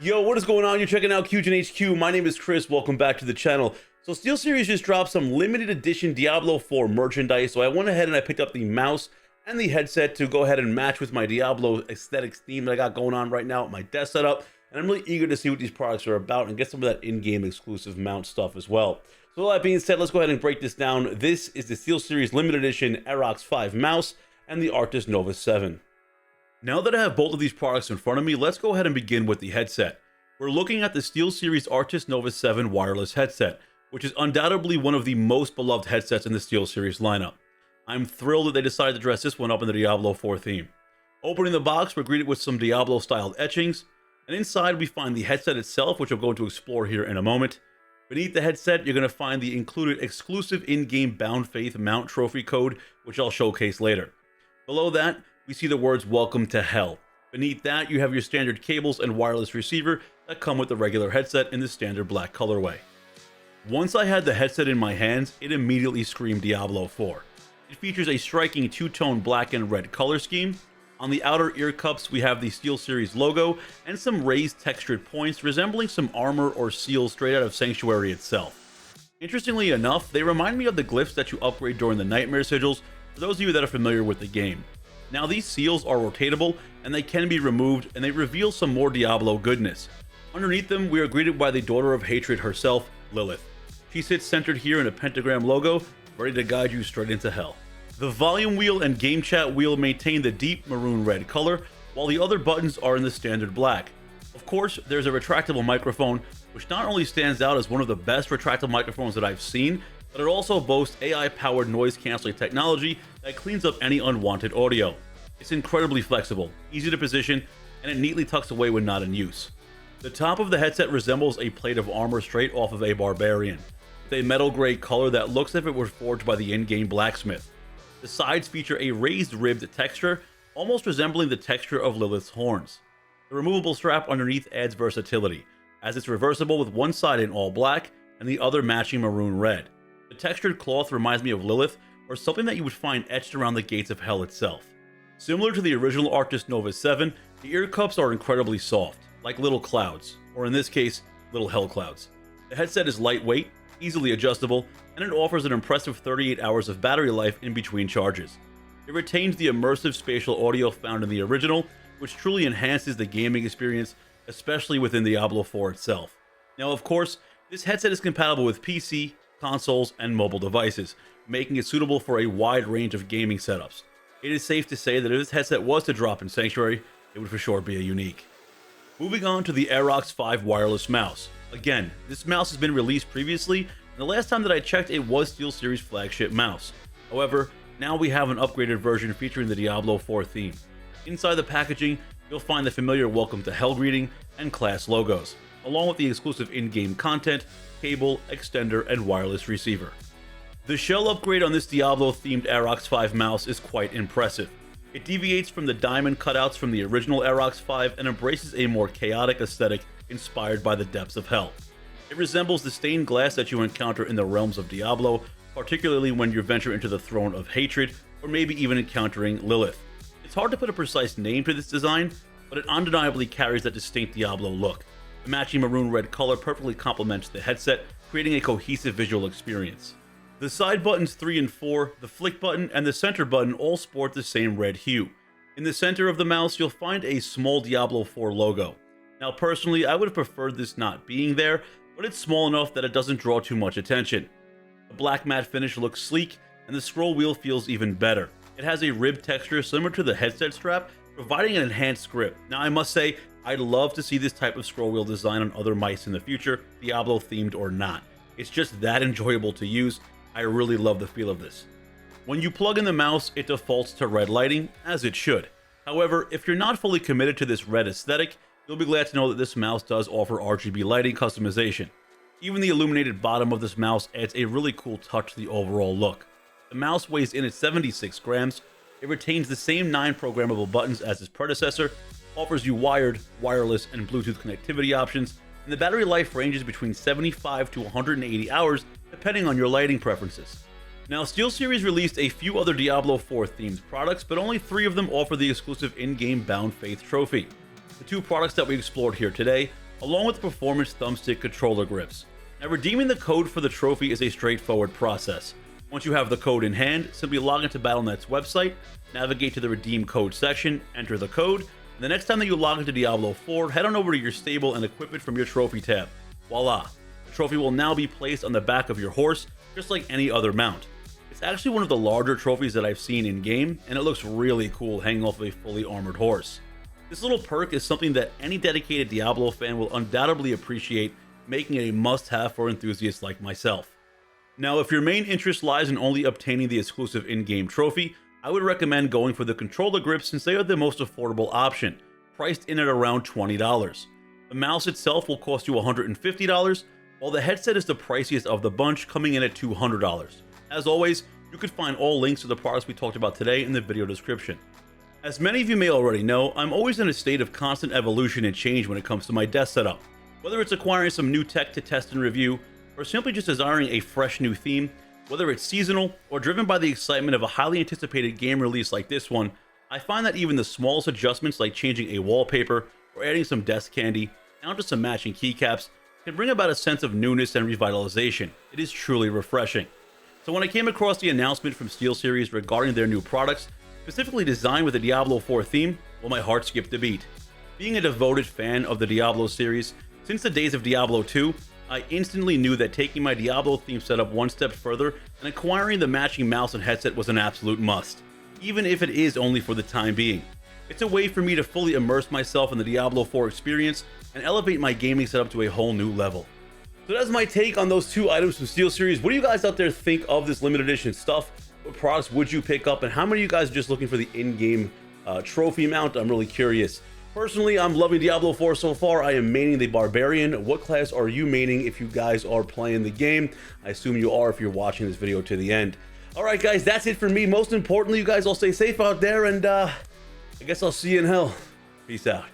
Yo, what is going on? You're checking out QGen HQ. My name is Chris. Welcome back to the channel. So SteelSeries just dropped some limited edition Diablo 4 merchandise. So I went ahead and I picked up the mouse and the headset to go ahead and match with my Diablo aesthetics theme that I got going on right now with my desk setup. And I'm really eager to see what these products are about and get some of that in-game exclusive mount stuff as well. So with that being said, let's go ahead and break this down. This is the SteelSeries limited edition Aerox 5 mouse and the Arctis Nova 7. Now that I have both of these products in front of me, let's go ahead and begin with the headset. We're looking at the SteelSeries Arctis Nova 7 wireless headset, which is undoubtedly one of the most beloved headsets in the SteelSeries lineup. I'm thrilled that they decided to dress this one up in the Diablo 4 theme. Opening the box, we're greeted with some Diablo-styled etchings, and inside we find the headset itself, which I'm going to explore here in a moment. Beneath the headset, you're going to find the included exclusive in-game Bound Faith mount trophy code, which I'll showcase later. Below that, we see the words "Welcome to Hell." Beneath that, you have your standard cables and wireless receiver that come with the regular headset in the standard black colorway. Once I had the headset in my hands, it immediately screamed Diablo 4. It features a striking two-tone black and red color scheme. On the outer ear cups, we have the SteelSeries logo and some raised textured points resembling some armor or seals straight out of Sanctuary itself. Interestingly enough, they remind me of the glyphs that you upgrade during the Nightmare Sigils, for those of you that are familiar with the game. Now these seals are rotatable and they can be removed, and they reveal some more Diablo goodness. Underneath them, we are greeted by the Daughter of Hatred herself, Lilith. She sits centered here in a pentagram logo, ready to guide you straight into hell. The volume wheel and game chat wheel maintain the deep maroon red color, while the other buttons are in the standard black. Of course, there's a retractable microphone, which not only stands out as one of the best retractable microphones that I've seen, but it also boasts AI-powered noise-canceling technology that cleans up any unwanted audio. It's incredibly flexible, easy to position, and it neatly tucks away when not in use. The top of the headset resembles a plate of armor straight off of a barbarian, with a metal gray color that looks as if it was forged by the in-game blacksmith. The sides feature a raised ribbed texture, almost resembling the texture of Lilith's horns. The removable strap underneath adds versatility, as it's reversible with one side in all black and the other matching maroon red. The textured cloth reminds me of Lilith, or something that you would find etched around the gates of hell itself. Similar to the original Arctis Nova 7, the ear cups are incredibly soft, like little clouds, or in this case, little hell clouds. The headset is lightweight, easily adjustable, and it offers an impressive 38 hours of battery life in between charges. It retains the immersive spatial audio found in the original, which truly enhances the gaming experience, especially within Diablo 4 itself. Now, of course, this headset is compatible with PC, consoles, and mobile devices, making it suitable for a wide range of gaming setups. It is safe to say that if this headset was to drop in Sanctuary, it would for sure be a unique. Moving on to the Aerox 5 wireless mouse. Again, this mouse has been released previously, and the last time that I checked, it was SteelSeries' flagship mouse. However, now we have an upgraded version featuring the Diablo 4 theme. Inside the packaging, you'll find the familiar Welcome to Hell greeting and class logos, along with the exclusive in-game content, cable, extender, and wireless receiver. The shell upgrade on this Diablo-themed Aerox 5 mouse is quite impressive. It deviates from the diamond cutouts from the original Aerox 5 and embraces a more chaotic aesthetic inspired by the depths of hell. It resembles the stained glass that you encounter in the realms of Diablo, particularly when you venture into the Throne of Hatred, or maybe even encountering Lilith. It's hard to put a precise name to this design, but it undeniably carries that distinct Diablo look. The matching maroon red color perfectly complements the headset, creating a cohesive visual experience. The side buttons 3 and 4, the flick button, and the center button all sport the same red hue. In the center of the mouse, you'll find a small Diablo 4 logo. Now personally, I would have preferred this not being there, but it's small enough that it doesn't draw too much attention. The black matte finish looks sleek, and the scroll wheel feels even better. It has a ribbed texture similar to the headset strap, providing an enhanced grip. Now I must say, I'd love to see this type of scroll wheel design on other mice in the future, Diablo themed or not. It's just that enjoyable to use. I really love the feel of this. When you plug in the mouse, it defaults to red lighting, as it should. However, if you're not fully committed to this red aesthetic, you'll be glad to know that this mouse does offer RGB lighting customization. Even the illuminated bottom of this mouse adds a really cool touch to the overall look. The mouse weighs in at 76 grams, it retains the same 9 programmable buttons as its predecessor, offers you wired, wireless, and Bluetooth connectivity options, and the battery life ranges between 75 to 180 hours depending on your lighting preferences. Now, SteelSeries released a few other Diablo 4 themed products, but only 3 of them offer the exclusive in-game Bound Faith trophy. The 2 products that we explored here today along with performance thumbstick controller grips. Now, redeeming the code for the trophy is a straightforward process. Once you have the code in hand, simply log into Battle.net's website, navigate to the redeem code section, enter the code, and the next time that you log into Diablo 4, head on over to your stable and equip it from your trophy tab. Voila! The trophy will now be placed on the back of your horse, just like any other mount. It's actually one of the larger trophies that I've seen in game, and it looks really cool hanging off of a fully armored horse. This little perk is something that any dedicated Diablo fan will undoubtedly appreciate, making it a must-have for enthusiasts like myself. Now, if your main interest lies in only obtaining the exclusive in-game trophy, I would recommend going for the controller grips since they are the most affordable option, priced in at around $20. The mouse itself will cost you $150, while the headset is the priciest of the bunch, coming in at $200. As always, you can find all links to the products we talked about today in the video description. As many of you may already know, I'm always in a state of constant evolution and change when it comes to my desk setup. Whether it's acquiring some new tech to test and review, or simply just desiring a fresh new theme, whether it's seasonal or driven by the excitement of a highly anticipated game release like this one, I find that even the smallest adjustments like changing a wallpaper or adding some desk candy, down to some matching keycaps, can bring about a sense of newness and revitalization. It is truly refreshing. So when I came across the announcement from SteelSeries regarding their new products, specifically designed with the Diablo 4 theme, well, my heart skipped a beat. Being a devoted fan of the Diablo series, since the days of Diablo 2, I instantly knew that taking my Diablo theme setup one step further and acquiring the matching mouse and headset was an absolute must, even if it is only for the time being. It's a way for me to fully immerse myself in the Diablo 4 experience and elevate my gaming setup to a whole new level. So that's my take on those two items from SteelSeries. What do you guys out there think of this limited edition stuff? What products would you pick up, and how many of you guys are just looking for the in-game trophy mount? I'm really curious. Personally, I'm loving Diablo 4 so far. I am maining the Barbarian. What class are you maining if you guys are playing the game? I assume you are if you're watching this video to the end. All right, guys, that's it for me. Most importantly, you guys all stay safe out there, and I guess I'll see you in hell. Peace out.